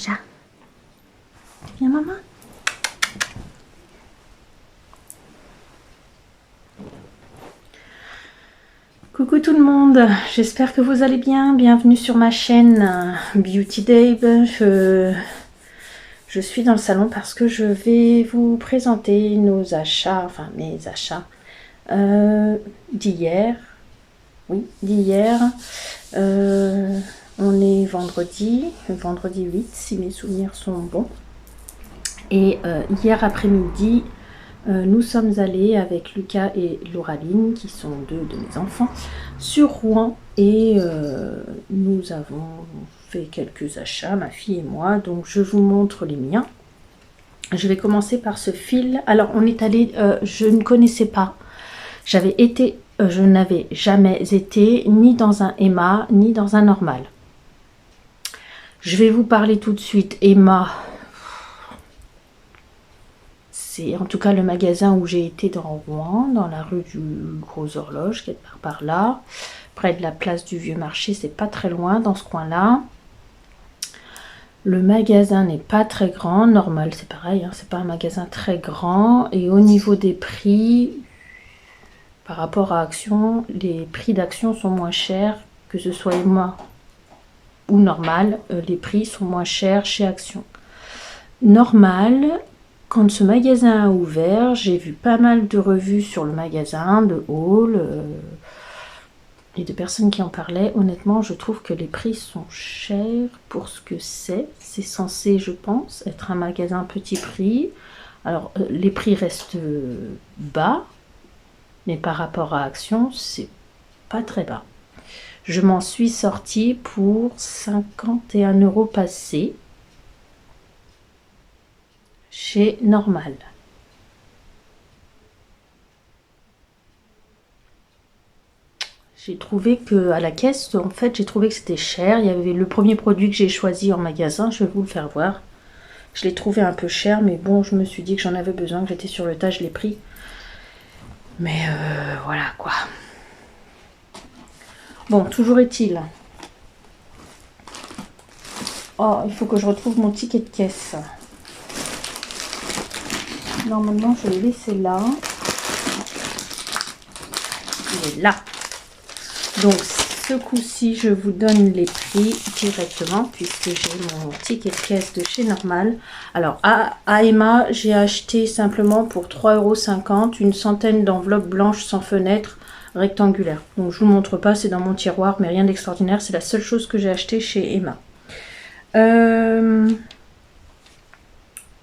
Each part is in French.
Chat. Viens, maman. Coucou tout le monde, j'espère que vous allez bien. Bienvenue sur ma chaîne Beauty Dave. Je suis dans le salon parce que je vais vous présenter nos achats, enfin mes achats d'hier. Oui, d'hier. On est vendredi 8 si mes souvenirs sont bons. Et hier après-midi, nous sommes allés avec Lucas et Lauraline, qui sont deux de mes enfants, sur Rouen et nous avons fait quelques achats, ma fille et moi, donc je vous montre les miens. Je vais commencer par ce fil. Alors on est allé, je ne connaissais pas, je n'avais jamais été ni dans un Emma ni dans un normal. Je vais vous parler tout de suite. Emma, c'est en tout cas le magasin où j'ai été dans Rouen, dans la rue du Gros Horloge, quelque part par là, près de la place du Vieux Marché, c'est pas très loin dans ce coin-là. Le magasin n'est pas très grand, normal c'est pareil, hein, c'est pas un magasin très grand. Et au niveau des prix, par rapport à Action, les prix d'Action sont moins chers, que ce soit Emma ou normal, les prix sont moins chers chez Action. Normal, quand ce magasin a ouvert, j'ai vu pas mal de revues sur le magasin, de haul, et de personnes qui en parlaient. Honnêtement, je trouve que les prix sont chers pour ce que c'est. C'est censé, je pense, être un magasin petit prix. Alors, les prix restent bas, mais par rapport à Action, c'est pas très bas. Je m'en suis sortie pour 51 € passés chez Normal. J'ai trouvé que à la caisse, en fait, j'ai trouvé que c'était cher. Il y avait le premier produit que j'ai choisi en magasin, je vais vous le faire voir. Je l'ai trouvé un peu cher, mais bon, je me suis dit que j'en avais besoin, que j'étais sur le tas, je l'ai pris. Mais voilà quoi. Bon, toujours est-il. Oh, il faut que je retrouve mon ticket de caisse. Normalement, je l'ai laissé là. Il est là. Donc, ce coup-ci, je vous donne les prix directement puisque j'ai mon ticket de caisse de chez Normal. Alors, à Emma, j'ai acheté simplement pour 3,50 € une centaine d'enveloppes blanches sans fenêtre rectangulaires. Donc, je vous montre pas, c'est dans mon tiroir, mais rien d'extraordinaire. C'est la seule chose que j'ai acheté chez Emma.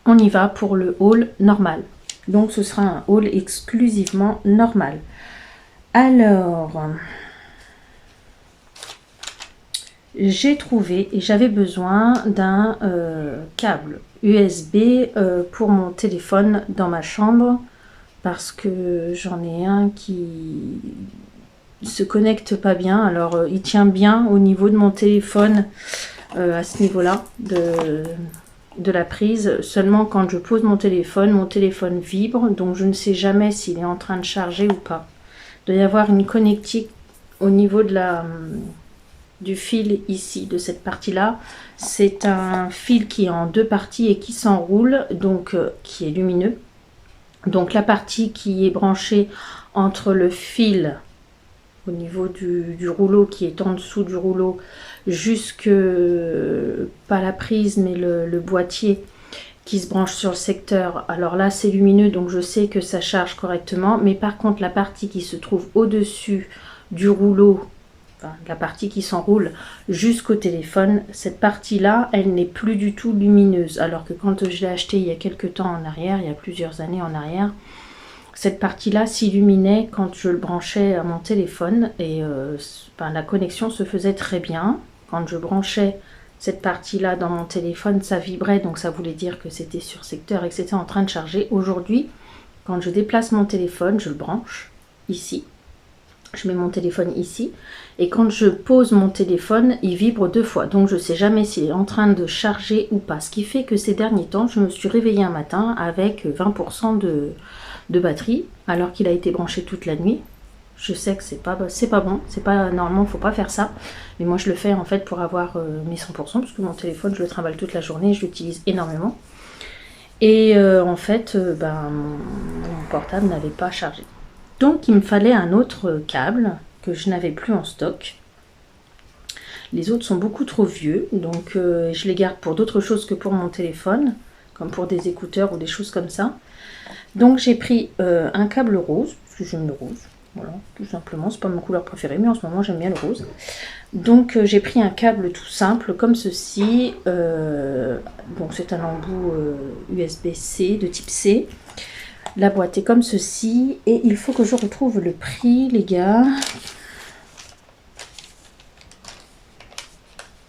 On y va pour le haul normal. Donc, ce sera un haul exclusivement normal. Alors, j'ai trouvé et j'avais besoin d'un câble USB pour mon téléphone dans ma chambre parce que j'en ai un qui se connecte pas bien. Alors, il tient bien au niveau de mon téléphone à ce niveau-là de la prise. Seulement quand je pose mon téléphone vibre, donc je ne sais jamais s'il est en train de charger ou pas. Il doit y avoir une connectique au niveau de du fil ici, de cette partie-là. C'est un fil qui est en deux parties et qui s'enroule, donc qui est lumineux. Donc la partie qui est branchée entre le fil au niveau du rouleau qui est en dessous du rouleau jusque, pas la prise mais le boîtier qui se branche sur le secteur. Alors là c'est lumineux donc je sais que ça charge correctement, mais par contre la partie qui se trouve au-dessus du rouleau, enfin, la partie qui s'enroule jusqu'au téléphone, cette partie là elle n'est plus du tout lumineuse, alors que quand je l'ai acheté il y a quelques temps en arrière, il y a plusieurs années en arrière, cette partie-là s'illuminait quand je le branchais à mon téléphone et la connexion se faisait très bien. Quand je branchais cette partie-là dans mon téléphone, ça vibrait, donc ça voulait dire que c'était sur secteur et que c'était en train de charger. Aujourd'hui, quand je déplace mon téléphone, je le branche ici. Je mets mon téléphone ici et quand je pose mon téléphone, il vibre deux fois. Donc je ne sais jamais s'il est en train de charger ou pas. Ce qui fait que ces derniers temps, je me suis réveillée un matin avec 20% de batterie alors qu'il a été branché toute la nuit. Je sais que c'est pas bon, c'est pas normalement, faut pas faire ça. Mais moi je le fais en fait pour avoir mes 100%, parce que mon téléphone je le trimballe toute la journée, je l'utilise énormément. Et en fait, mon portable n'avait pas chargé. Donc il me fallait un autre câble que je n'avais plus en stock. Les autres sont beaucoup trop vieux, donc je les garde pour d'autres choses que pour mon téléphone, comme pour des écouteurs ou des choses comme ça. Donc j'ai pris un câble rose, parce que j'aime le rose, voilà, tout simplement, c'est pas ma couleur préférée, mais en ce moment j'aime bien le rose. Donc j'ai pris un câble tout simple comme ceci, donc c'est un embout USB-C de type C. La boîte est comme ceci, et il faut que je retrouve le prix, les gars.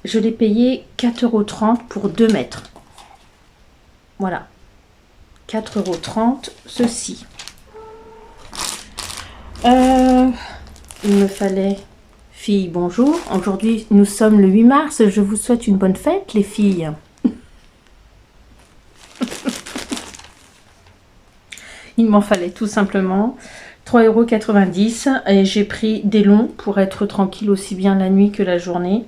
Je l'ai payé 4,30 € pour 2 mètres. Voilà. 4,30 € ceci. Il me fallait... Filles, bonjour. Aujourd'hui, nous sommes le 8 mars. Je vous souhaite une bonne fête, les filles. Il m'en fallait tout simplement 3,90 € et j'ai pris des longs pour être tranquille aussi bien la nuit que la journée.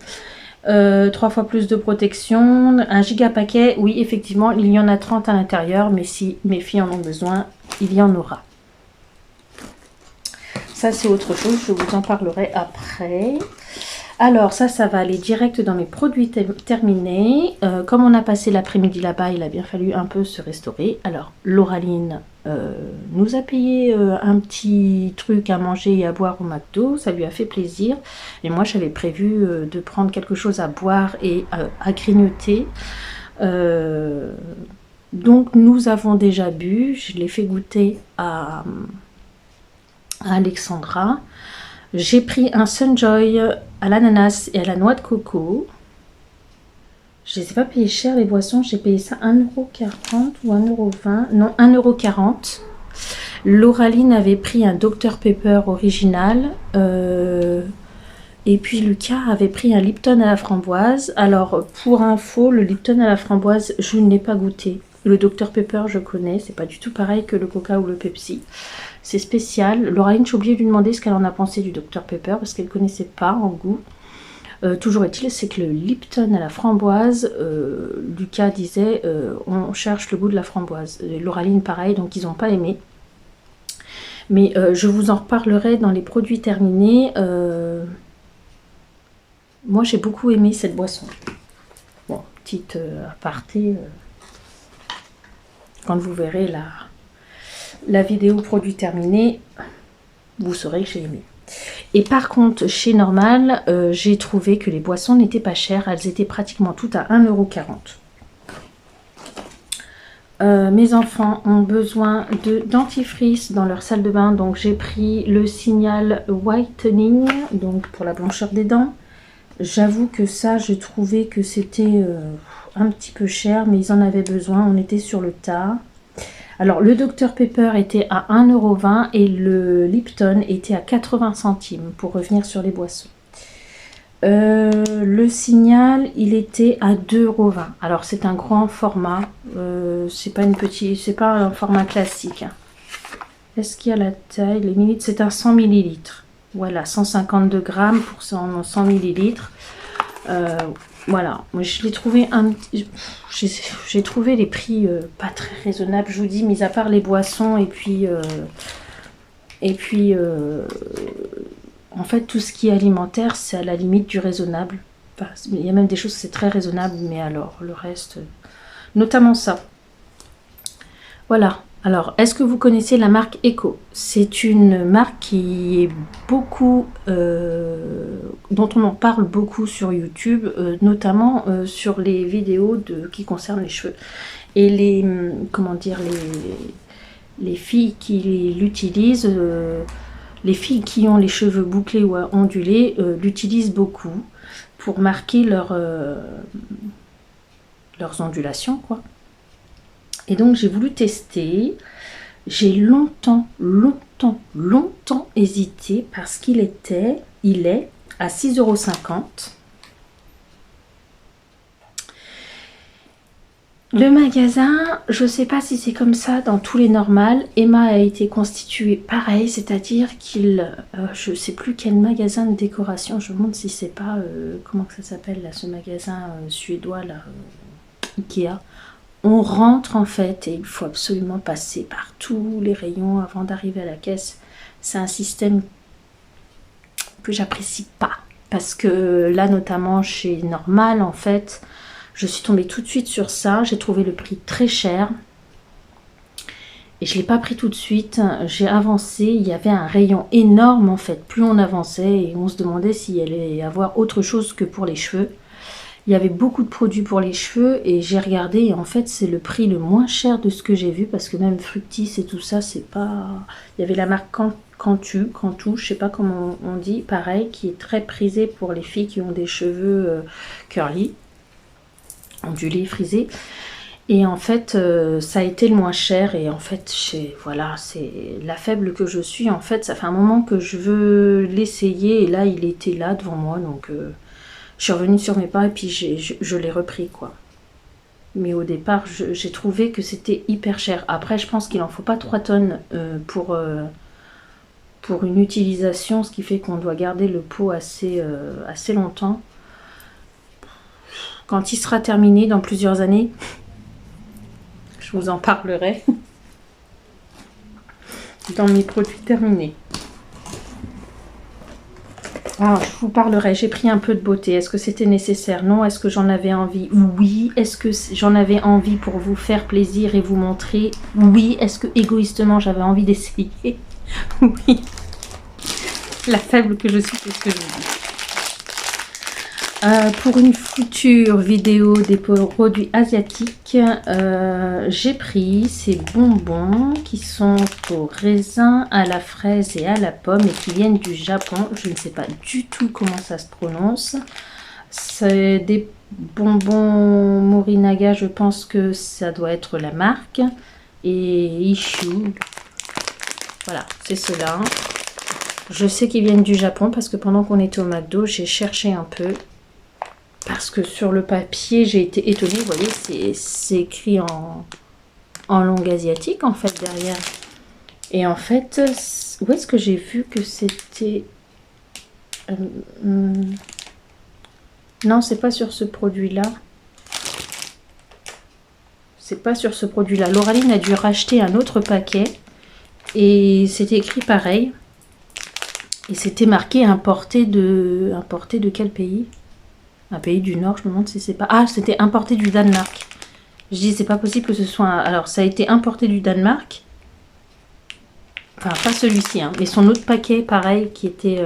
3 fois plus de protection, 1 giga paquet, oui effectivement il y en a 30 à l'intérieur, mais si mes filles en ont besoin, il y en aura. Ça c'est autre chose, je vous en parlerai après. Alors ça va aller direct dans mes produits terminés. Comme on a passé l'après-midi là-bas, il a bien fallu un peu se restaurer. Alors Lauraline nous a payé un petit truc à manger et à boire au McDo, ça lui a fait plaisir. Et moi j'avais prévu de prendre quelque chose à boire et à grignoter. Donc nous avons déjà bu, je l'ai fait goûter à Alexandra. J'ai pris un Sunjoy à l'ananas et à la noix de coco. Je ne les ai pas payés cher les boissons, j'ai payé ça 1,40 € ou 1,20 €, non 1,40 €. Lauraline avait pris un Dr Pepper original et puis Lucas avait pris un Lipton à la framboise. Alors pour info, le Lipton à la framboise, je ne l'ai pas goûté. Le Dr Pepper je connais, c'est pas du tout pareil que le Coca ou le Pepsi. C'est spécial. Lauraline, j'ai oublié de lui demander ce qu'elle en a pensé du Dr Pepper parce qu'elle ne connaissait pas en goût. Toujours est-il, c'est que le Lipton à la framboise, Lucas disait on cherche le goût de la framboise. Lauraline pareil, donc ils n'ont pas aimé. Mais je vous en reparlerai dans les produits terminés. Moi j'ai beaucoup aimé cette boisson. Bon, petite aparté. Quand vous verrez la vidéo produit terminé, vous saurez que j'ai aimé. Et par contre, chez Normal, j'ai trouvé que les boissons n'étaient pas chères. Elles étaient pratiquement toutes à 1,40 €. Mes enfants ont besoin de dentifrice dans leur salle de bain. Donc j'ai pris le Signal Whitening, donc pour la blancheur des dents. J'avoue que ça, je trouvais que c'était un petit peu cher, mais ils en avaient besoin. On était sur le tas. Alors, le Dr Pepper était à 1,20 € et le Lipton était à 80 centimes pour revenir sur les boissons. Le Signal, il était à 2,20 €. Alors, c'est un grand format. C'est pas un format classique. Est-ce qu'il y a la taille? Les millilitres, c'est un 100 ml. Voilà, 152 grammes pour 100 ml. Voilà, moi je l'ai trouvé j'ai trouvé les prix pas très raisonnables, je vous dis, mis à part les boissons et puis en fait tout ce qui est alimentaire c'est à la limite du raisonnable. Enfin, il y a même des choses c'est très raisonnable, mais alors le reste, notamment ça. Voilà. Alors, est-ce que vous connaissez la marque Eco? C'est une marque qui est beaucoup, dont on en parle beaucoup sur YouTube, notamment sur les vidéos qui concernent les cheveux. Et les filles qui l'utilisent, les filles qui ont les cheveux bouclés ou ondulés, l'utilisent beaucoup pour marquer leurs ondulations, quoi. Et donc j'ai voulu tester. J'ai longtemps hésité parce il est à 6,50 €. Le magasin, je sais pas si c'est comme ça dans tous les normales. Emma a été constitué pareil, c'est-à-dire qu'il, je sais plus quel magasin de décoration, je me demande si c'est pas, comment que ça s'appelle là, ce magasin suédois là, Ikea. On rentre en fait et il faut absolument passer par tous les rayons avant d'arriver à la caisse. C'est un système que j'apprécie pas parce que là notamment chez Normal en fait, je suis tombée tout de suite sur ça, j'ai trouvé le prix très cher et je ne l'ai pas pris tout de suite. J'ai avancé, il y avait un rayon énorme en fait, plus on avançait et on se demandait s'il y allait y avoir autre chose que pour les cheveux. Il y avait beaucoup de produits pour les cheveux et j'ai regardé et en fait c'est le prix le moins cher de ce que j'ai vu parce que même Fructis et tout ça c'est pas... Il y avait la marque Cantu, je sais pas comment on dit, pareil, qui est très prisée pour les filles qui ont des cheveux curly, ondulés, frisés. Et en fait ça a été le moins cher et en fait voilà, c'est la faible que je suis. En fait ça fait un moment que je veux l'essayer et là il était là devant moi donc... je suis revenue sur mes pas et puis je l'ai repris quoi. Mais au départ, j'ai trouvé que c'était hyper cher. Après, je pense qu'il en faut pas 3 tonnes pour une utilisation, ce qui fait qu'on doit garder le pot assez longtemps. Quand il sera terminé dans plusieurs années, je vous en parlerai dans mes produits terminés. Alors, je vous parlerai, j'ai pris un peu de beauté. Est-ce que c'était nécessaire? Non. Est-ce que j'en avais envie? Oui. Est-ce que j'en avais envie pour vous faire plaisir et vous montrer? Oui. Est-ce que égoïstement j'avais envie d'essayer? Oui. La faible que je suis, c'est ce que je vous dis. Pour une future vidéo des produits asiatiques, j'ai pris ces bonbons qui sont au raisin, à la fraise et à la pomme et qui viennent du Japon. Je ne sais pas du tout comment ça se prononce. C'est des bonbons Morinaga, je pense que ça doit être la marque. Et Ishu, voilà, c'est cela. Je sais qu'ils viennent du Japon parce que pendant qu'on était au McDo, j'ai cherché un peu. Parce que sur le papier, j'ai été étonnée. Vous voyez, c'est écrit en langue asiatique, en fait, derrière. Et en fait, où est-ce que j'ai vu que c'était... non, c'est pas sur ce produit-là. C'est pas sur ce produit-là. Lauraline a dû racheter un autre paquet. Et c'était écrit pareil. Et c'était marqué importé de quel pays? Un pays du Nord, je me demande si c'est pas... Ah, c'était importé du Danemark. Je dis, c'est pas possible que ce soit... Alors, ça a été importé du Danemark. Enfin, pas celui-ci, hein, mais son autre paquet, pareil, qui était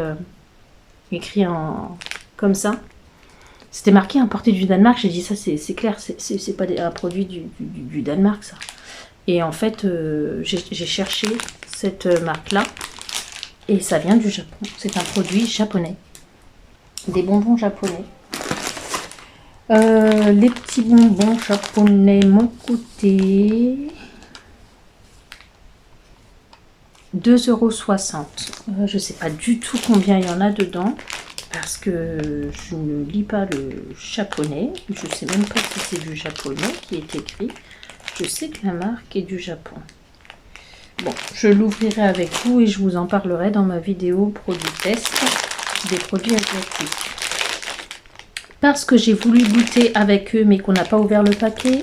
écrit comme ça. C'était marqué importé du Danemark. J'ai dit, ça, c'est clair, c'est pas un produit du Danemark, ça. Et en fait, j'ai cherché cette marque-là. Et ça vient du Japon. C'est un produit japonais. Des bonbons japonais. Les petits bonbons japonais m'ont coûté 2,60 €. Je ne sais pas du tout combien il y en a dedans parce que je ne lis pas le japonais. Je ne sais même pas si c'est du japonais qui est écrit. Je sais que la marque est du Japon. Bon, je l'ouvrirai avec vous et je vous en parlerai dans ma vidéo produit test des produits asiatiques. Parce que j'ai voulu goûter avec eux mais qu'on n'a pas ouvert le paquet,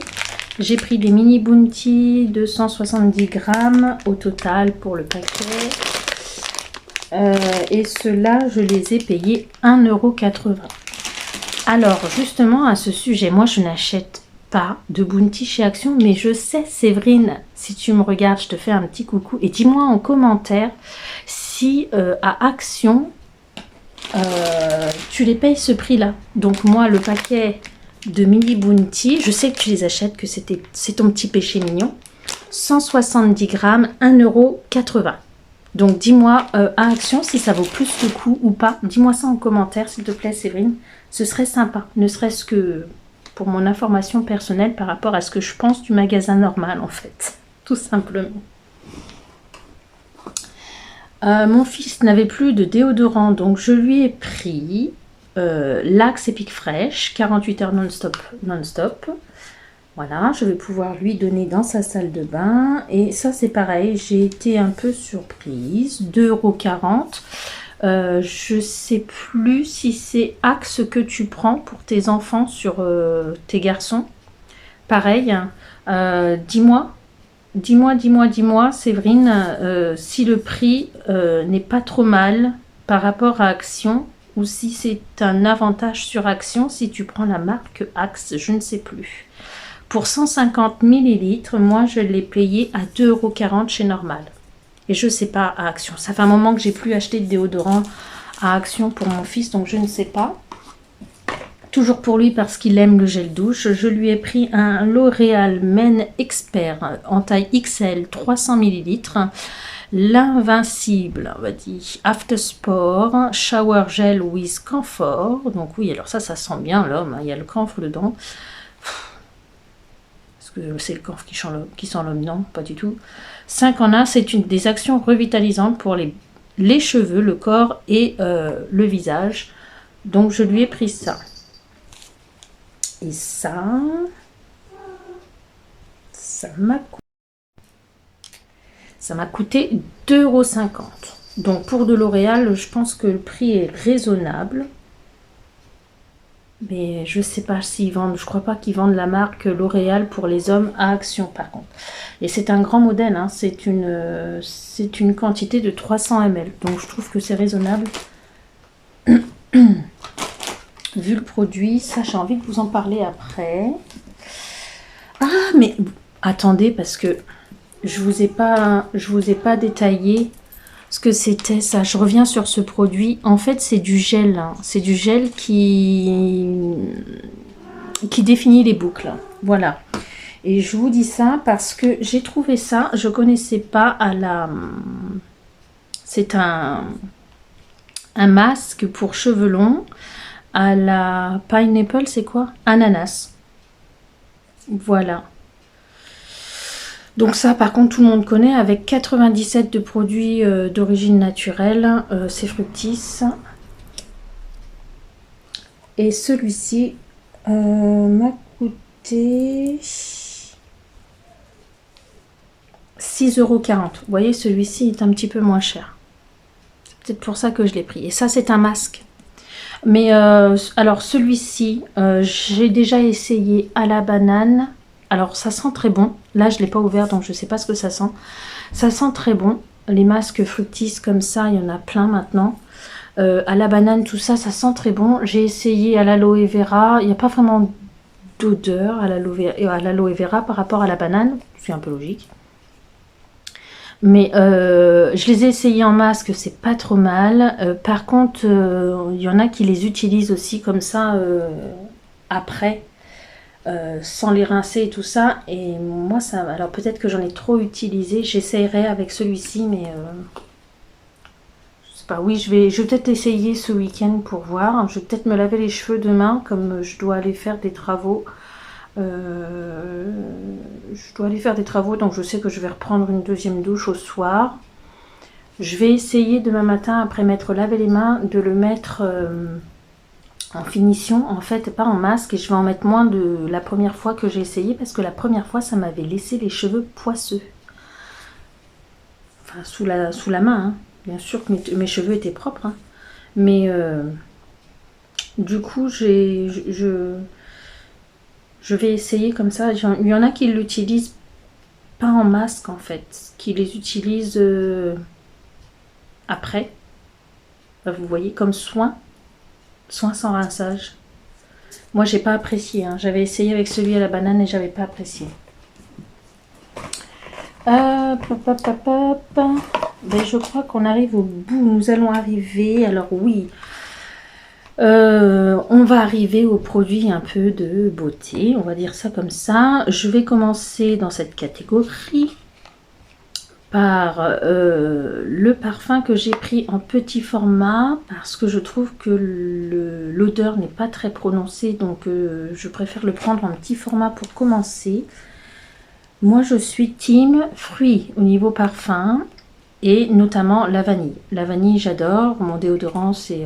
j'ai pris des mini bounty de 170 grammes au total pour le paquet. Et ceux-là, je les ai payés 1,80 €. Alors justement à ce sujet, moi je n'achète pas de bounty chez Action, mais je sais, Séverine, si tu me regardes, je te fais un petit coucou et dis-moi en commentaire si à Action tu les payes ce prix là. Donc moi le paquet de mini bounty, je sais que tu les achètes, que c'est ton petit péché mignon. 170 grammes, 1,80 €. Donc dis-moi à Action si ça vaut plus le coup ou pas. Dis-moi ça en commentaire s'il te plaît Séverine. Ce serait sympa, ne serait-ce que pour mon information personnelle par rapport à ce que je pense du magasin Normal en fait. Tout simplement. Mon fils n'avait plus de déodorant, donc je lui ai pris l'Axe Epic Fresh, 48 heures non-stop. Voilà, je vais pouvoir lui donner dans sa salle de bain. Et ça, c'est pareil, j'ai été un peu surprise. 2,40 €. Je sais plus si c'est Axe que tu prends pour tes enfants sur tes garçons. Pareil, dis-moi, Séverine, si le prix n'est pas trop mal par rapport à Action ou si c'est un avantage sur Action si tu prends la marque Axe, je ne sais plus. Pour 150 millilitres, moi je l'ai payé à 2,40 € chez Normal. Et je ne sais pas à Action. Ça fait un moment que j'ai plus acheté de déodorant à Action pour mon fils, donc je ne sais pas. Toujours pour lui parce qu'il aime le gel douche. Je lui ai pris un L'Oréal Men Expert en taille XL 300 millilitres. L'Invincible, on va dire, After Sport, Shower Gel with Camphor. Donc oui, alors ça sent bien l'homme, hein, il y a le camphre dedans. Est-ce que c'est le camphre qui sent l'homme? Non, pas du tout. 5 en 1, c'est une des actions revitalisantes pour les cheveux, le corps et le visage. Donc je lui ai pris ça. Et ça m'a coûté 2,50 €. Donc pour de L'Oréal, je pense que le prix est raisonnable. Mais je sais pas s'ils vendent, je crois pas qu'ils vendent la marque L'Oréal pour les hommes à Action par contre. Et c'est un grand modèle, hein, c'est une quantité de 300 ml. Donc je trouve que c'est raisonnable. Vu le produit, ça j'ai envie de vous en parler après. Ah mais attendez, parce que je vous ai pas détaillé ce que c'était ça. Je reviens sur ce produit. En fait, c'est du gel, hein. C'est du gel qui définit les boucles. Voilà. Et je vous dis ça parce que j'ai trouvé ça. Je connaissais pas c'est un masque pour cheveux longs à la pineapple, c'est quoi? Ananas. Voilà. Donc ça, par contre, tout le monde connaît, avec 97 de produits d'origine naturelle. C'est Fructis. Et celui-ci m'a coûté 6,40 €. Vous voyez, celui-ci est un petit peu moins cher. C'est peut-être pour ça que je l'ai pris. Et ça, c'est un masque. Mais alors celui-ci, j'ai déjà essayé à la banane. Alors ça sent très bon. Là je ne l'ai pas ouvert donc je ne sais pas ce que ça sent. Ça sent très bon. Les masques Fructis comme ça, il y en a plein maintenant. À la banane, tout ça, ça sent très bon. J'ai essayé à l'aloe vera. Il n'y a pas vraiment d'odeur à l'aloe vera par rapport à la banane. C'est un peu logique. Mais je les ai essayés en masque, c'est pas trop mal. Par contre, il y en a qui les utilisent aussi comme ça après, sans les rincer et tout ça. Et moi, ça, alors peut-être que j'en ai trop utilisé. J'essayerai avec celui-ci, mais je sais pas. Oui, je vais peut-être essayer ce week-end pour voir. Je vais peut-être me laver les cheveux demain, comme je dois aller faire des travaux. Donc je sais que je vais reprendre une deuxième douche au soir. Je vais essayer demain matin, après m'être lavé les mains, de le mettre en finition, en fait, pas en masque, et je vais en mettre moins de la première fois que j'ai essayé, parce que la première fois, ça m'avait laissé les cheveux poisseux. Enfin, sous la main, hein. Bien sûr que mes cheveux étaient propres, hein. Mais du coup, je vais essayer comme ça. Il y en a qui l'utilisent pas en masque en fait, qui les utilisent après. Vous voyez, comme soin sans rinçage. Moi, j'ai pas apprécié. Hein. J'avais essayé avec celui à la banane et j'avais pas apprécié. Ben, je crois qu'on arrive au bout. Nous allons arriver. Alors oui. On va arriver aux produits un peu de beauté, on va dire ça comme ça. Je vais commencer dans cette catégorie par le parfum que j'ai pris en petit format parce que je trouve que l'odeur n'est pas très prononcée, donc je préfère le prendre en petit format pour commencer. Moi je suis team fruits au niveau parfum. Et notamment la vanille. La vanille, j'adore. Mon déodorant, c'est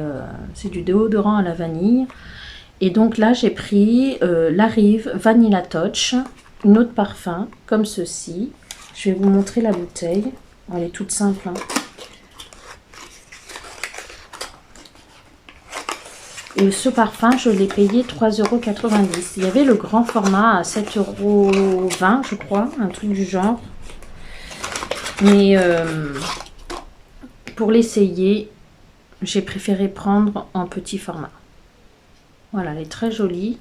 du déodorant à la vanille. Et donc là, j'ai pris la Rive Vanilla Touch. une autre parfum, comme ceci. Je vais vous montrer la bouteille. Elle est toute simple, hein. Et ce parfum, je l'ai payé 3,90 €. Il y avait le grand format à 7,20 € je crois, un truc du genre. Mais pour l'essayer, j'ai préféré prendre en petit format. Voilà, elle est très jolie.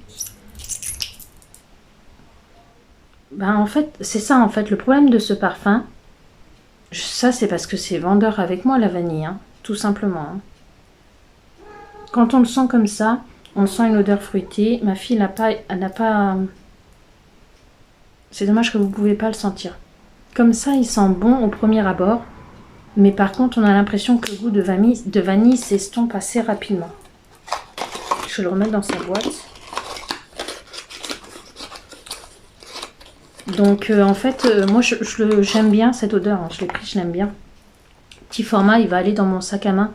Ben, en fait, c'est ça, en fait, le problème de ce parfum, ça c'est parce que c'est vendeur avec moi, la vanille, hein, tout simplement. Hein. Quand on le sent comme ça, on sent une odeur fruitée. Ma fille elle n'a pas... C'est dommage que vous ne pouvez pas le sentir. Comme ça, il sent bon au premier abord. Mais par contre, on a l'impression que le goût de vanille s'estompe assez rapidement. Je vais le remettre dans sa boîte. Donc, en fait, moi, j'aime bien cette odeur. Hein. Je l'ai pris, je l'aime bien. Petit format, il va aller dans mon sac à main.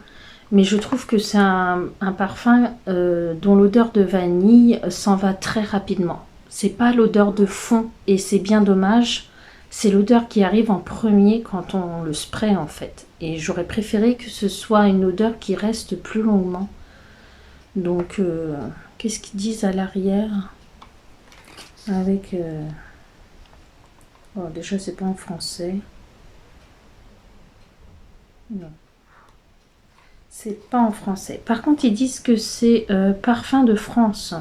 Mais je trouve que c'est un parfum dont l'odeur de vanille s'en va très rapidement. C'est pas l'odeur de fond et c'est bien dommage. C'est l'odeur qui arrive en premier quand on le spray en fait. Et j'aurais préféré que ce soit une odeur qui reste plus longuement. Donc, qu'est-ce qu'ils disent à l'arrière? Avec... Oh, déjà, c'est pas en français. Non. C'est pas en français. Par contre, ils disent que c'est parfum de France.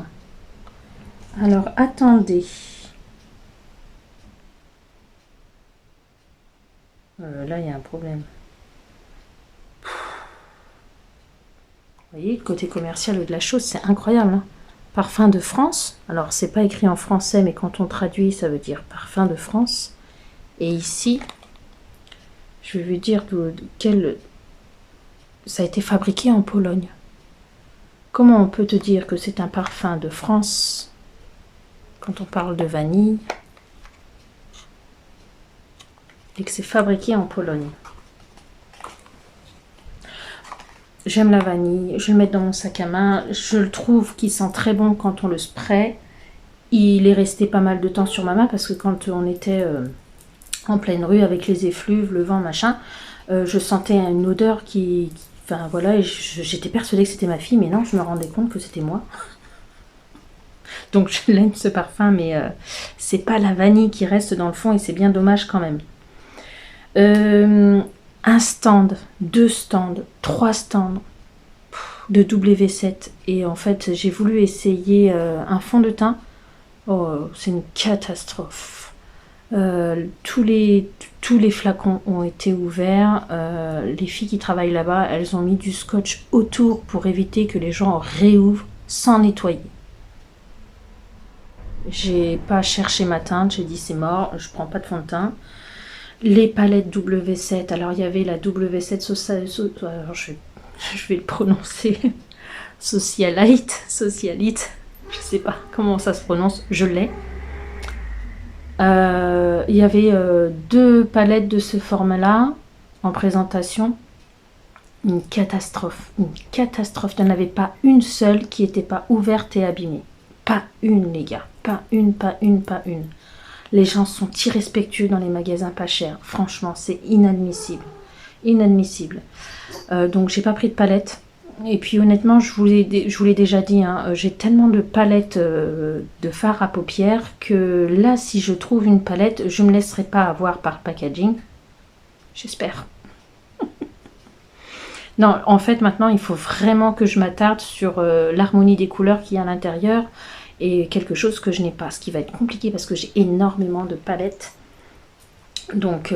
Alors, attendez. Là, il y a un problème. Vous voyez, le côté commercial de la chose, c'est incroyable. Hein. Parfum de France. Alors, c'est pas écrit en français, mais quand on traduit, ça veut dire parfum de France. Et ici, je vais vous dire quel... Ça a été fabriqué en Pologne. Comment on peut te dire que c'est un parfum de France quand on parle de vanille et que c'est fabriqué en Pologne? J'aime la vanille, je vais le mettre dans mon sac à main. Je le trouve qu'il sent très bon quand on le spray. Il est resté pas mal de temps sur ma main parce que quand on était en pleine rue avec les effluves, le vent, machin, je sentais une odeur qui enfin voilà, j'étais persuadée que c'était ma fille, mais non, je me rendais compte que c'était moi. Donc je l'aime ce parfum, mais c'est pas la vanille qui reste dans le fond et c'est bien dommage quand même. Un stand, 2 stands, 3 stands de W7 et en fait j'ai voulu essayer un fond de teint. Oh, c'est une catastrophe. Tous les flacons ont été ouverts. Les filles qui travaillent là-bas, elles ont mis du scotch autour pour éviter que les gens réouvrent sans nettoyer. J'ai pas cherché ma teinte, j'ai dit c'est mort, je prends pas de fond de teint. Les palettes W7, alors il y avait la W7 alors je vais le prononcer, Socialite, je sais pas comment ça se prononce, je l'ai. Il y avait 2 palettes de ce format-là en présentation. Une catastrophe. Il n'y en avait pas une seule qui n'était pas ouverte et abîmée. Pas une, les gars. Pas une. Les gens sont irrespectueux dans les magasins pas chers. Franchement, c'est inadmissible. Donc, j'ai pas pris de palette. Et puis honnêtement, je vous l'ai déjà dit, hein, j'ai tellement de palettes de fard à paupières que là, si je trouve une palette, je ne me laisserai pas avoir par packaging. J'espère. Non, en fait, maintenant, il faut vraiment que je m'attarde sur l'harmonie des couleurs qu'il y a à l'intérieur et quelque chose que je n'ai pas. Ce qui va être compliqué parce que j'ai énormément de palettes. Donc,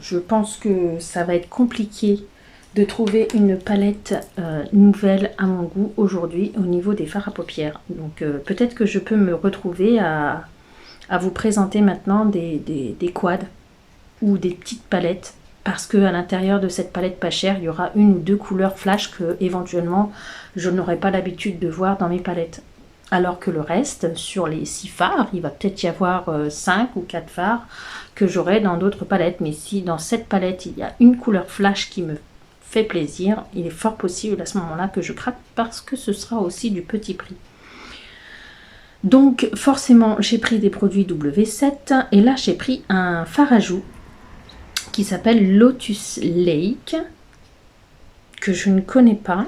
je pense que ça va être compliqué de trouver une palette nouvelle à mon goût aujourd'hui au niveau des fards à paupières. Donc peut-être que je peux me retrouver à vous présenter maintenant des quads ou des petites palettes parce que à l'intérieur de cette palette pas chère, il y aura 1 ou 2 couleurs flash que éventuellement je n'aurai pas l'habitude de voir dans mes palettes. Alors que le reste, sur les 6 fards, il va peut-être y avoir 5 ou 4 fards que j'aurai dans d'autres palettes. Mais si dans cette palette, il y a une couleur flash qui me fait plaisir, il est fort possible à ce moment-là que je craque parce que ce sera aussi du petit prix. Donc forcément j'ai pris des produits W7 et là j'ai pris un fard à joues qui s'appelle Lotus Lake que je ne connais pas.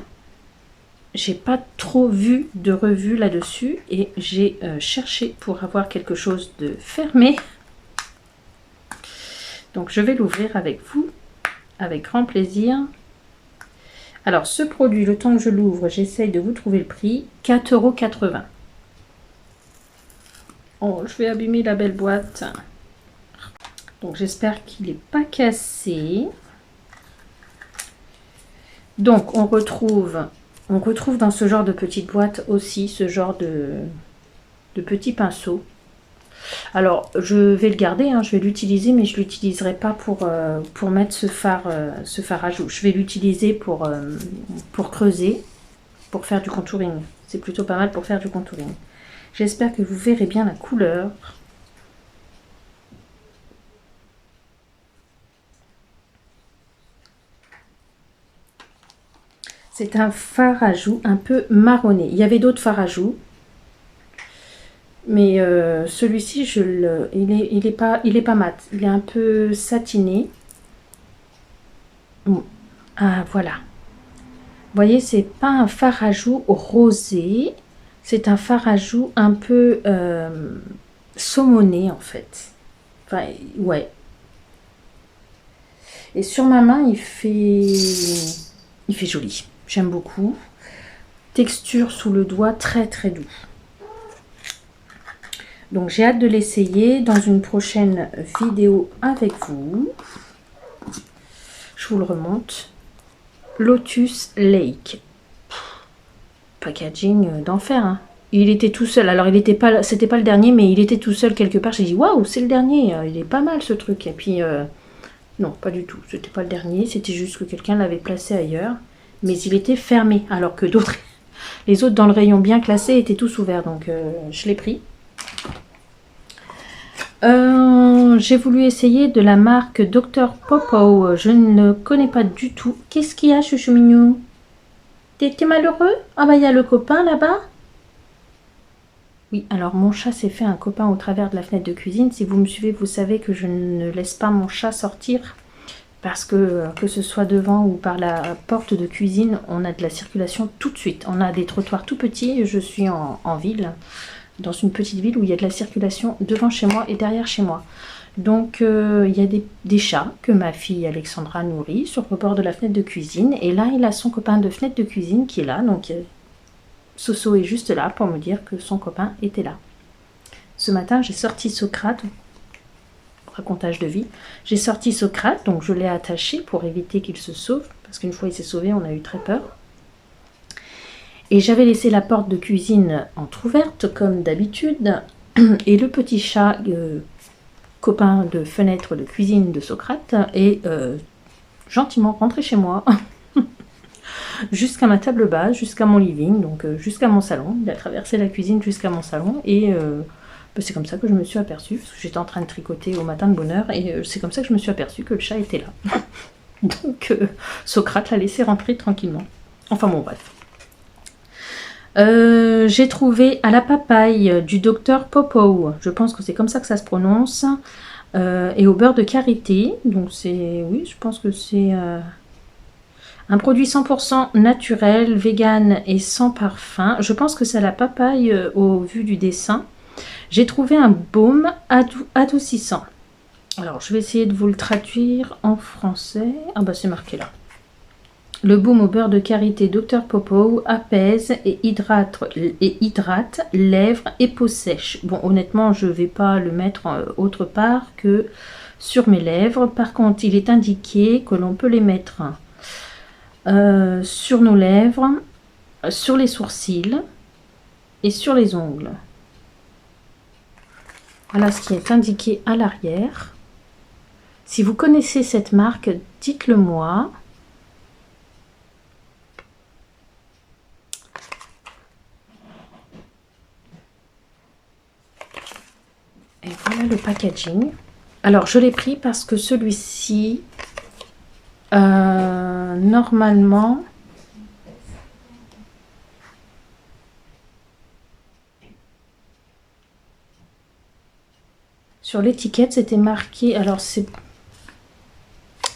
J'ai pas trop vu de revue là-dessus et j'ai cherché pour avoir quelque chose de fermé. Donc je vais l'ouvrir avec vous, avec grand plaisir. Alors ce produit, le temps que je l'ouvre, j'essaye de vous trouver le prix, 4,80 €. Oh, je vais abîmer la belle boîte. Donc j'espère qu'il n'est pas cassé. Donc on retrouve dans ce genre de petite boîte aussi ce genre de petits pinceaux. Alors je vais le garder, hein, je vais l'utiliser, mais je ne l'utiliserai pas pour mettre ce fard à joues. Je vais l'utiliser pour creuser, pour faire du contouring. C'est plutôt pas mal pour faire du contouring. J'espère que vous verrez bien la couleur. C'est un fard à joues un peu marronné. Il y avait d'autres fards à joues, mais celui-ci, il est pas mat. Il est un peu satiné. Ah voilà. Vous voyez, c'est pas un fard à joues rosé. C'est un fard à joues un peu saumoné en fait. Enfin, ouais. Et sur ma main, il fait joli. J'aime beaucoup. Texture sous le doigt très très doux. Donc j'ai hâte de l'essayer dans une prochaine vidéo avec vous. Je vous le remonte. Lotus Lake. Packaging d'enfer. Hein. Il était tout seul. Alors c'était pas le dernier, mais il était tout seul quelque part. J'ai dit waouh, c'est le dernier. Il est pas mal ce truc. Et puis non, pas du tout. C'était pas le dernier. C'était juste que quelqu'un l'avait placé ailleurs. Mais il était fermé. Alors que d'autres, les autres dans le rayon bien classé étaient tous ouverts. Donc je l'ai pris. J'ai voulu essayer de la marque Dr Popo. Je ne le connais pas du tout. Qu'est-ce qu'il y a, chouchou mignon? T'es malheureux? Ah bah il y a le copain là-bas. Oui, alors mon chat s'est fait un copain au travers de la fenêtre de cuisine. Si vous me suivez, vous savez que je ne laisse pas mon chat sortir. Parce que ce soit devant ou par la porte de cuisine, on a de la circulation tout de suite. On a des trottoirs tout petits. Je suis en ville, dans une petite ville où il y a de la circulation devant chez moi et derrière chez moi. Donc il y a des chats que ma fille Alexandra nourrit sur le bord de la fenêtre de cuisine. Et là, il a son copain de fenêtre de cuisine qui est là. Donc Soso est juste là pour me dire que son copain était là. Ce matin, j'ai sorti Socrate. Racontage de vie. J'ai sorti Socrate, donc je l'ai attaché pour éviter qu'il se sauve. Parce qu'une fois il s'est sauvé, on a eu très peur. Et j'avais laissé la porte de cuisine entrouverte, comme d'habitude. Et le petit chat, copain de fenêtre de cuisine de Socrate, est gentiment rentré chez moi. Jusqu'à ma table basse, jusqu'à mon living, donc jusqu'à mon salon. Il a traversé la cuisine jusqu'à mon salon. Et c'est comme ça que je me suis aperçue, parce que j'étais en train de tricoter au matin de bonne heure. Et c'est comme ça que je me suis aperçue que le chat était là. Donc Socrate l'a laissé rentrer tranquillement. Enfin bon, bref. J'ai trouvé à la papaye du Dr Popo, je pense que c'est comme ça que ça se prononce, et au beurre de karité. Donc c'est, oui, je pense que c'est un produit 100% naturel, vegan et sans parfum. Je pense que c'est à la papaye au vu du dessin. J'ai trouvé un baume adoucissant. Alors je vais essayer de vous le traduire en français. Ah bah c'est marqué là. Le baume au beurre de karité Dr Popo apaise et hydrate lèvres et peau sèche. Bon, honnêtement, je ne vais pas le mettre autre part que sur mes lèvres. Par contre, il est indiqué que l'on peut les mettre sur nos lèvres, sur les sourcils et sur les ongles. Voilà ce qui est indiqué à l'arrière. Si vous connaissez cette marque, dites-le moi. Et voilà le packaging. Alors, je l'ai pris parce que celui-ci, normalement, Sur l'étiquette, c'était marqué... Alors, c'est...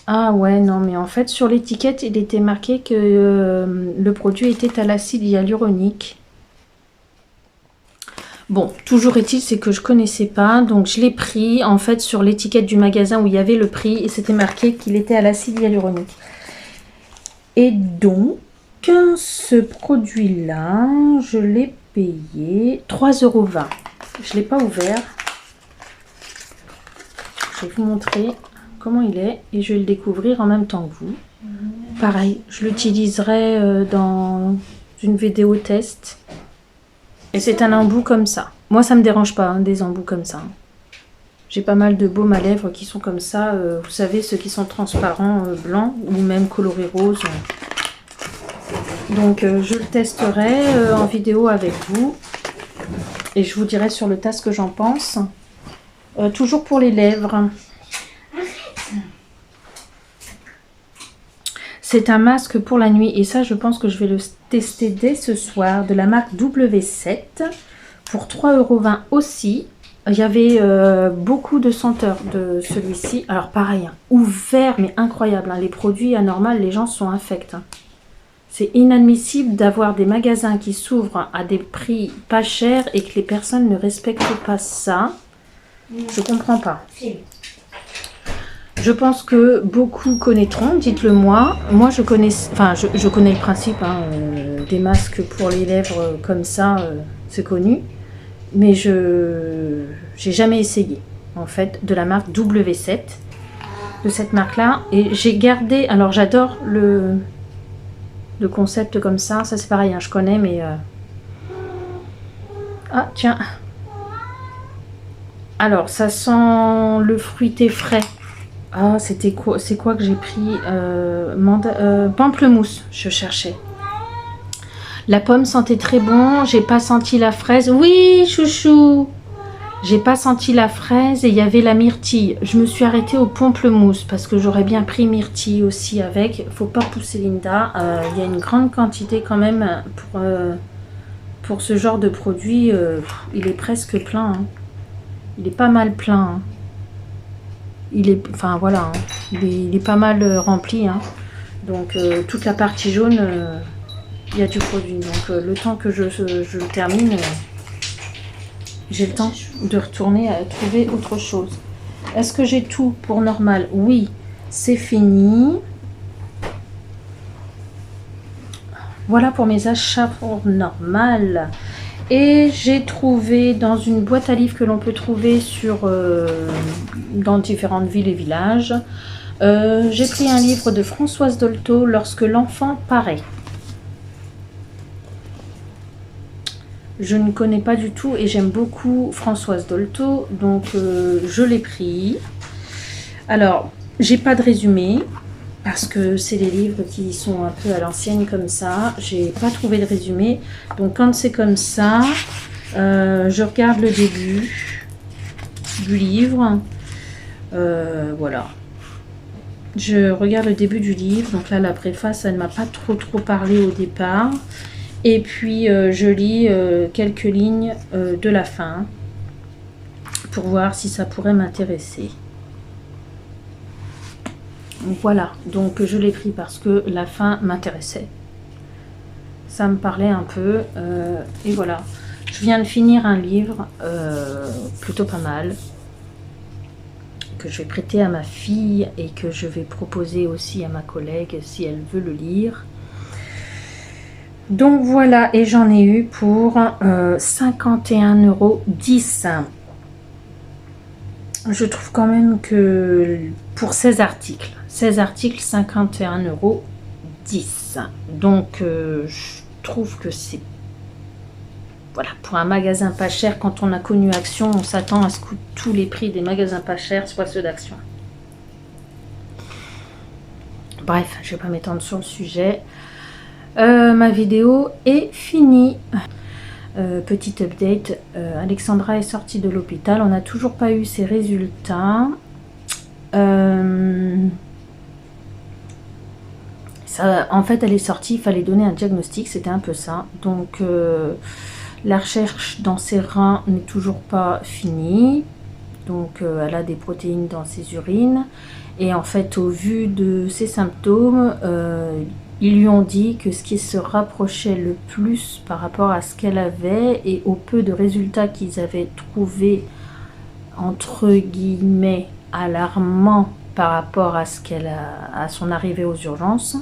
Ah ouais, non, mais en fait, sur l'étiquette, il était marqué que le produit était à l'acide hyaluronique. Bon, toujours est-il, c'est que je connaissais pas, donc je l'ai pris en fait sur l'étiquette du magasin où il y avait le prix et c'était marqué qu'il était à l'acide hyaluronique. Et donc, ce produit-là, je l'ai payé 3,20 €. Je ne l'ai pas ouvert. Je vais vous montrer comment il est et je vais le découvrir en même temps que vous. Pareil, je l'utiliserai dans une vidéo test. Et c'est un embout comme ça. Moi, ça me dérange pas, hein, des embouts comme ça. J'ai pas mal de baumes à lèvres qui sont comme ça. Vous savez, ceux qui sont transparents, blancs ou même colorés rose. Donc, je le testerai en vidéo avec vous. Et je vous dirai sur le tas ce que j'en pense. Toujours pour les lèvres. C'est un masque pour la nuit. Et ça, je pense que je vais le tester dès ce soir. De la marque W7. Pour 3,20 € aussi. Il y avait beaucoup de senteurs de celui-ci. Alors pareil, hein, ouvert, mais incroyable. Hein. Les produits anormaux, les gens sont infects. Hein. C'est inadmissible d'avoir des magasins qui s'ouvrent à des prix pas chers et que les personnes ne respectent pas ça. Je comprends pas. Je pense que beaucoup connaîtront, dites-le moi. Moi, je connais, enfin, je connais le principe hein, des masques pour les lèvres comme ça, c'est connu. Mais je n'ai jamais essayé, en fait, de la marque W7, de cette marque-là. Et j'ai gardé, alors j'adore le concept comme ça c'est pareil, hein, je connais, mais... Ah, tiens. Alors, ça sent le fruité frais. Ah, c'était quoi? C'est quoi que j'ai pris pamplemousse, je cherchais. La pomme sentait très bon, j'ai pas senti la fraise. Oui, chouchou! J'ai pas senti la fraise et il y avait la myrtille. Je me suis arrêtée au pamplemousse parce que j'aurais bien pris myrtille aussi avec. Faut pas pousser Linda. Il y a une grande quantité quand même pour ce genre de produit. Il est presque plein. Hein. Il est pas mal plein. Hein. Il est, enfin voilà, hein. Il est pas mal rempli. Hein. Donc toute la partie jaune, il y a du produit. Donc le temps que je termine. J'ai le temps de retourner à trouver autre chose. Est-ce que j'ai tout pour normal? Oui, c'est fini. Voilà pour mes achats pour normal. Et j'ai trouvé dans une boîte à livres que l'on peut trouver dans différentes villes et villages. J'ai pris un livre de Françoise Dolto, Lorsque l'enfant paraît. Je ne connais pas du tout et j'aime beaucoup Françoise Dolto, donc je l'ai pris. Alors, j'ai pas de résumé parce que c'est des livres qui sont un peu à l'ancienne comme ça. J'ai pas trouvé de résumé, donc quand c'est comme ça, je regarde le début du livre. Voilà. Je regarde le début du livre, donc là la préface, elle ne m'a pas trop parlé au départ. Et puis je lis quelques lignes de la fin pour voir si ça pourrait m'intéresser. Voilà, donc je l'ai pris parce que la fin m'intéressait. Ça me parlait un peu. Et voilà, je viens de finir un livre plutôt pas mal que je vais prêter à ma fille et que je vais proposer aussi à ma collègue si elle veut le lire. Donc voilà, et j'en ai eu pour 51,10 €. Je trouve quand même que pour 16 articles, 51,10 €. Donc je trouve que c'est... Voilà, pour un magasin pas cher, quand on a connu Action, on s'attend à ce que tous les prix des magasins pas chers soient ceux d'Action. Bref, je ne vais pas m'étendre sur le sujet. Ma vidéo est finie. Petite update, Alexandra est sortie de l'hôpital. On n'a toujours pas eu ses résultats. En fait, elle est sortie, il fallait donner un diagnostic, c'était un peu ça. Donc, la recherche dans ses reins n'est toujours pas finie. Donc elle a des protéines dans ses urines. Et en fait, au vu de ses symptômes, ils lui ont dit que ce qui se rapprochait le plus par rapport à ce qu'elle avait et au peu de résultats qu'ils avaient trouvé, entre guillemets, alarmant par rapport à à son arrivée aux urgences,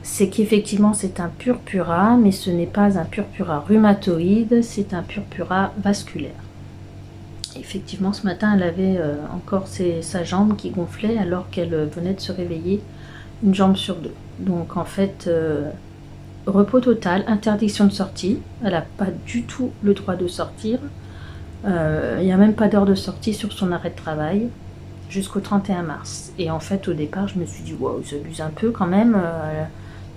c'est qu'effectivement c'est un purpura, mais ce n'est pas un purpura rhumatoïde, c'est un purpura vasculaire. Effectivement, ce matin, elle avait encore sa jambe qui gonflait alors qu'elle venait de se réveiller, une jambe sur deux. Donc en fait, repos total, interdiction de sortie. Elle n'a pas du tout le droit de sortir. Il n'y a même pas d'heure de sortie sur son arrêt de travail jusqu'au 31 mars. Et en fait, au départ, je me suis dit, waouh, ils abusent un peu quand même.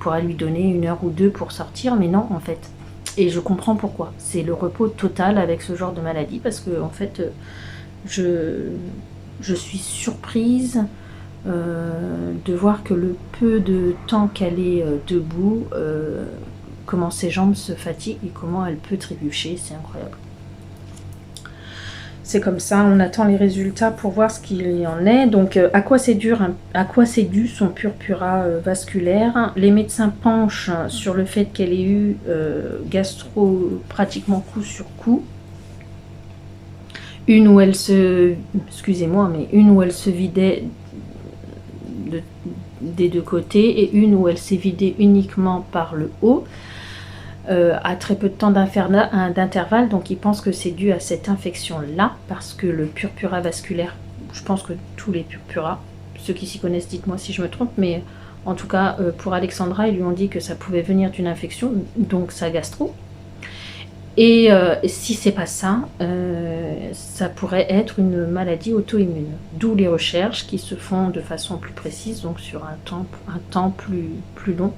Pourrait lui donner 1 heure ou 2 pour sortir, mais non, en fait. Et je comprends pourquoi. C'est le repos total avec ce genre de maladie, parce que en fait, je suis surprise de voir que le peu de temps qu'elle est debout, comment ses jambes se fatiguent et comment elle peut trébucher, c'est incroyable. C'est comme ça, on attend les résultats pour voir ce qu'il y en est. Donc à quoi c'est dû son purpura vasculaire? Les médecins penchent sur le fait qu'elle ait eu gastro pratiquement coup sur coup. Une où elle se vidait des deux côtés et une où elle s'est vidée uniquement par le haut. À très peu de temps d'intervalle, donc ils pensent que c'est dû à cette infection-là, parce que le purpura vasculaire, je pense que tous les purpuras, ceux qui s'y connaissent, dites-moi si je me trompe, mais en tout cas pour Alexandra, ils lui ont dit que ça pouvait venir d'une infection, donc sa gastro. Et si c'est pas ça, ça pourrait être une maladie auto-immune. D'où les recherches qui se font de façon plus précise, donc sur un temps plus long.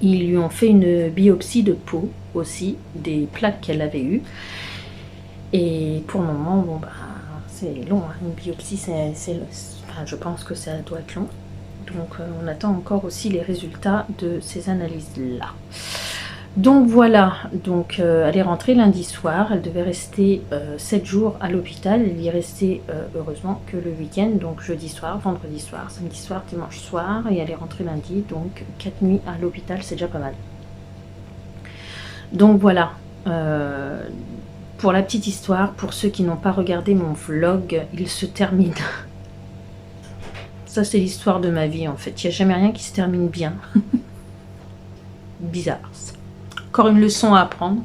Ils lui ont fait une biopsie de peau aussi, des plaques qu'elle avait eues. Et pour le moment, bon bah, c'est long, hein. Une biopsie, je pense que ça doit être long. Donc on attend encore aussi les résultats de ces analyses-là. Donc voilà, donc elle est rentrée lundi soir, elle devait rester 7 jours à l'hôpital, elle y est restée heureusement que le week-end, donc jeudi soir, vendredi soir, samedi soir, dimanche soir, et elle est rentrée lundi, donc 4 nuits à l'hôpital, c'est déjà pas mal. Donc voilà, pour la petite histoire, pour ceux qui n'ont pas regardé mon vlog, il se termine. Ça c'est l'histoire de ma vie en fait, il n'y a jamais rien qui se termine bien. Bizarre ça. Encore une leçon à apprendre.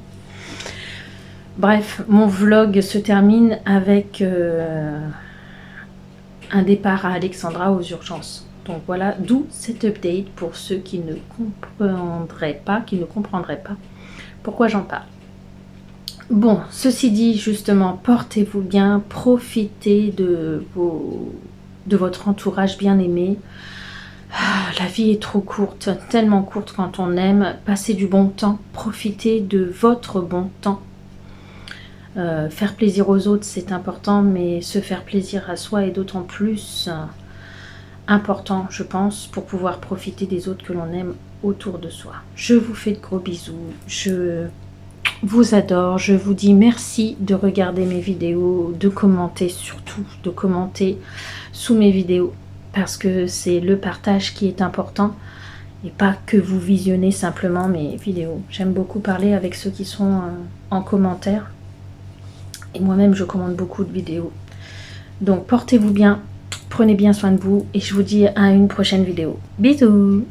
Bref, mon vlog se termine avec un départ à Alexandra aux urgences. Donc voilà, d'où cet update pour ceux qui ne comprendraient pas pourquoi j'en parle. Bon, ceci dit, justement, portez-vous bien, profitez de votre entourage bien aimé. La vie est trop courte, tellement courte quand on aime. Passez du bon temps, profitez de votre bon temps. Faire plaisir aux autres, c'est important, mais se faire plaisir à soi est d'autant plus important, je pense, pour pouvoir profiter des autres que l'on aime autour de soi. Je vous fais de gros bisous, je vous adore, je vous dis merci de regarder mes vidéos, de commenter surtout, de commenter sous mes vidéos. Parce que c'est le partage qui est important et pas que vous visionnez simplement mes vidéos. J'aime beaucoup parler avec ceux qui sont en commentaire et moi-même je commande beaucoup de vidéos. Donc portez-vous bien, prenez bien soin de vous et je vous dis à une prochaine vidéo. Bisous!